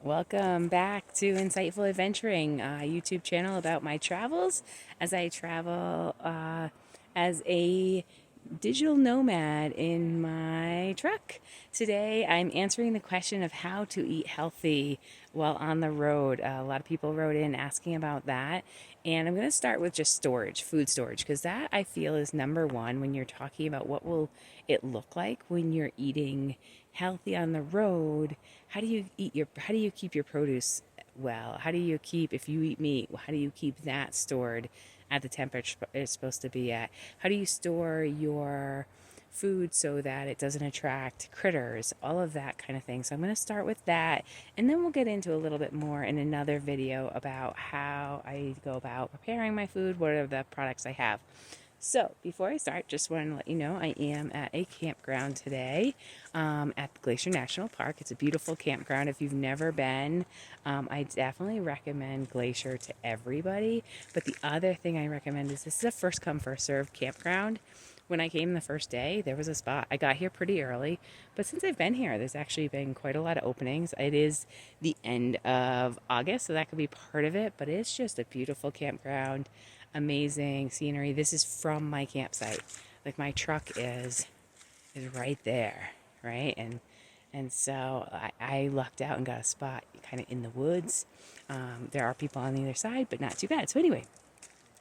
Welcome back to Insightful Adventuring, a YouTube channel about my travels as I travel as a digital nomad in my truck. Today I'm answering the question of how to eat healthy while on the road. A lot of people wrote in asking about that. And I'm going to start with just storage, food storage, because that I feel is number one when you're talking about what will it look like when you're eating healthy on the road. How do you keep your produce well? How do you keep, if you eat meat, how do you keep that stored at the temperature it's supposed to be at? How do you store your food so that it doesn't attract critters, all of that kind of thing. So I'm going to start with that, and then we'll get into a little bit more in another video about how I go about preparing my food, what are the products I have. So before I start, just want to let you know I am at a campground today at Glacier National Park. It's a beautiful campground. If you've never been, I definitely recommend Glacier to everybody. But the other thing I recommend is this is a first come, first served campground. When I came the first day, there was a spot. I got here pretty early, but since I've been here, there's actually been quite a lot of openings. It is the end of August, so that could be part of it, but it's just a beautiful campground. Amazing scenery. This is from my campsite. Like my truck is right there, right? And so I lucked out and got a spot kind of in the woods. There are people on the other side, but not too bad. So anyway,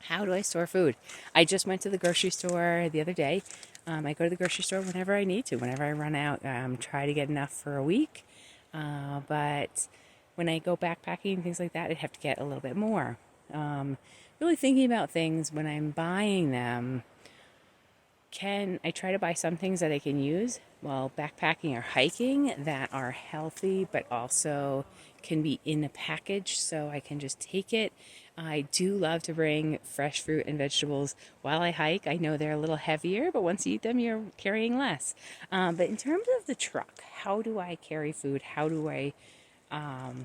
how do I store food? I just went to the grocery store the other day. I go to the grocery store whenever I need to, whenever I run out. Try to get enough for a week. But when I go backpacking and things like that, I'd have to get a little bit more. Really thinking about things when I'm buying them. I try to buy some things that I can use while backpacking or hiking that are healthy but also can be in a package so I can just take it. I do love to bring fresh fruit and vegetables while I hike. I know they're a little heavier, but once you eat them, you're carrying less. But in terms of the truck, how do I carry food? How do I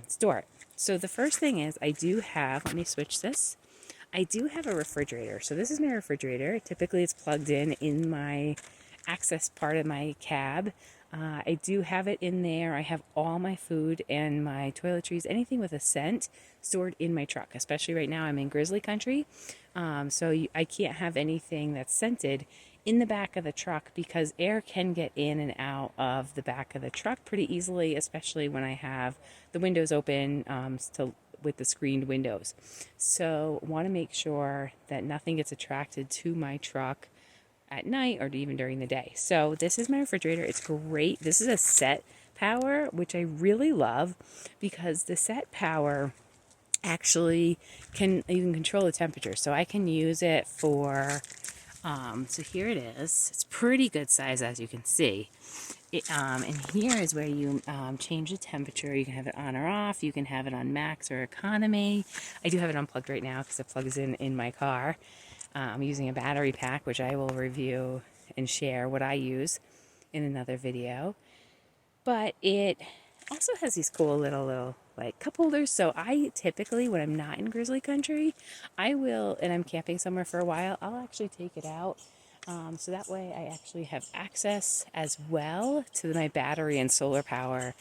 store it? So the first thing is I do have, let me switch this. I do have a refrigerator. So this is my refrigerator. Typically it's plugged in my access part of my cab. I do have it in there. I have all my food and my toiletries, anything with a scent stored in my truck, especially right now I'm in grizzly country. I can't have anything that's scented in the back of the truck because air can get in and out of the back of the truck pretty easily, especially when I have the windows open with the screened windows. So want to make sure that nothing gets attracted to my truck at night or even during the day. So this is my refrigerator. It's great. This is a set power, which I really love because the set power actually can even control the temperature. So I can use it for, so here it is. It's pretty good size as you can see. And here is where you change the temperature. You can have it on or off. You can have it on max or economy. I do have it unplugged right now because it plugs in my car. I'm using a battery pack, which I will review and share what I use in another video. But it also has these cool little like cup holders. So I typically, when I'm not in grizzly country, and I'm camping somewhere for a while, I'll actually take it out. So that way I actually have access as well to my battery and solar power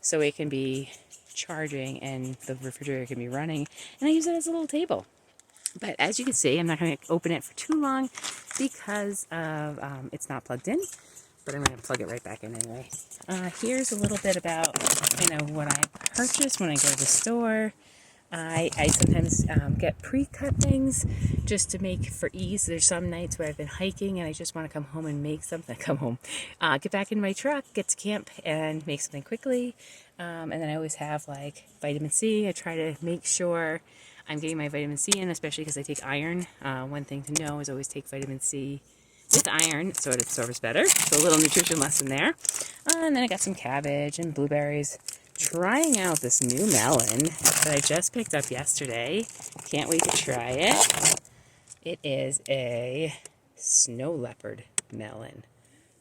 so it can be charging and the refrigerator can be running. And I use it as a little table. But as you can see, I'm not going to open it for too long because of it's not plugged in. But I'm going to plug it right back in anyway. Here's a little bit about what I purchase when I go to the store. I sometimes get pre-cut things just to make for ease. There's some nights where I've been hiking and I just want to come home and make something. Get back in my truck, get to camp and make something quickly. And then I always have like vitamin C. I try to make sure I'm getting my vitamin C in, especially because I take iron. One thing to know is always take vitamin C with iron so it absorbs better. So a little nutrition lesson there. And then I got some cabbage and blueberries. Trying out this new melon that I just picked up yesterday. Can't wait to try it. It is a snow leopard melon.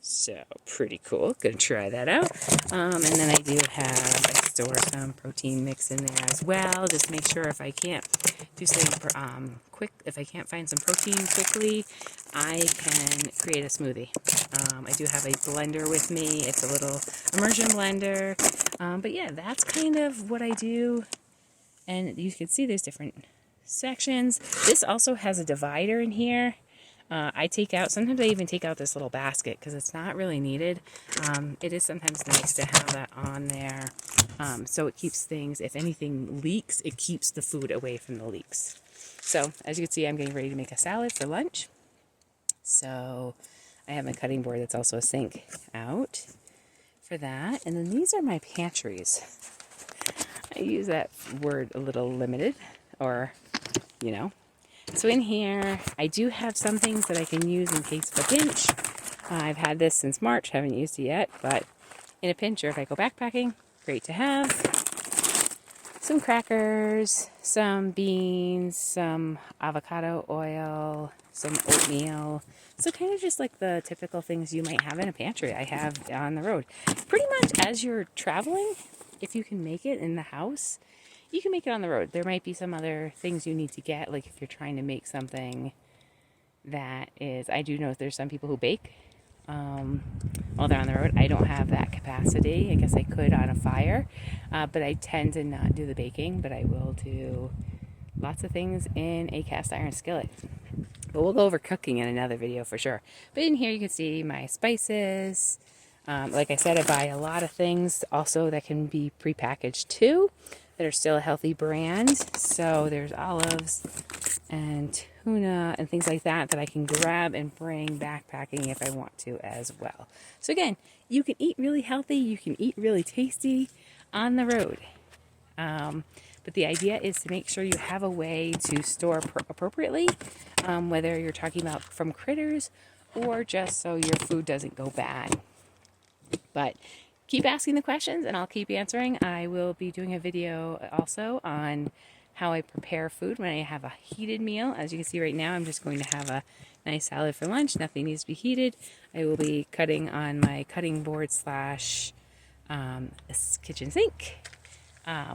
So pretty cool. Gonna try that out. And then I do have, I store some protein mix in there as well. Just make sure if I can't do something quick, if I can't find some protein quickly, I can create a smoothie. I do have a blender with me. It's a little immersion blender. But yeah, that's kind of what I do. And you can see there's different sections. This also has a divider in here. I take out, sometimes I even take out this little basket because it's not really needed. It is sometimes nice to have that on there. So it keeps things, if anything leaks, it keeps the food away from the leaks. So as you can see, I'm getting ready to make a salad for lunch. So I have my cutting board that's also a sink out for that. And then these are my pantries. I use that word a little limited, or, you know. So in here, I do have some things that I can use in case of a pinch. I've had this since March, haven't used it yet, but in a pinch or if I go backpacking, great to have. Some crackers, some beans, some avocado oil, some oatmeal. So kind of just like the typical things you might have in a pantry I have on the road. Pretty much as you're traveling, if you can make it in the house, you can make it on the road. There might be some other things you need to get, like if you're trying to make something that is, I do know there's some people who bake while they're on the road. I don't have that capacity. I guess I could on a fire, but I tend to not do the baking, but I will do lots of things in a cast iron skillet. But we'll go over cooking in another video for sure. But in here you can see my spices. Like I said, I buy a lot of things also that can be prepackaged too, that are still a healthy brand. So there's olives and tuna and things like that that I can grab and bring backpacking if I want to as well. So again, you can eat really healthy, you can eat really tasty on the road. But the idea is to make sure you have a way to store appropriately, whether you're talking about from critters or just so your food doesn't go bad. But keep asking the questions and I'll keep answering. I will be doing a video also on how I prepare food when I have a heated meal. As you can see right now, I'm just going to have a nice salad for lunch. Nothing needs to be heated. I will be cutting on my cutting board slash kitchen sink,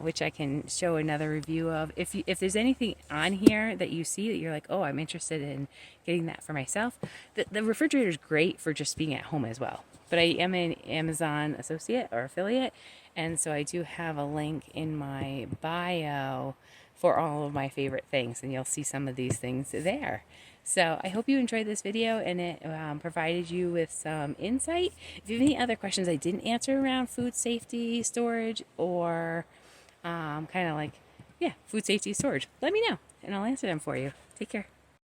which I can show another review of. If there's anything on here that you see that you're like, oh, I'm interested in getting that for myself, the refrigerator is great for just being at home as well. But I am an Amazon associate or affiliate, and so I do have a link in my bio for all of my favorite things, and you'll see some of these things there. So I hope you enjoyed this video and it provided you with some insight. If you have any other questions I didn't answer around food safety, storage, or kind of like, yeah, food safety storage, let me know and I'll answer them for you. Take care.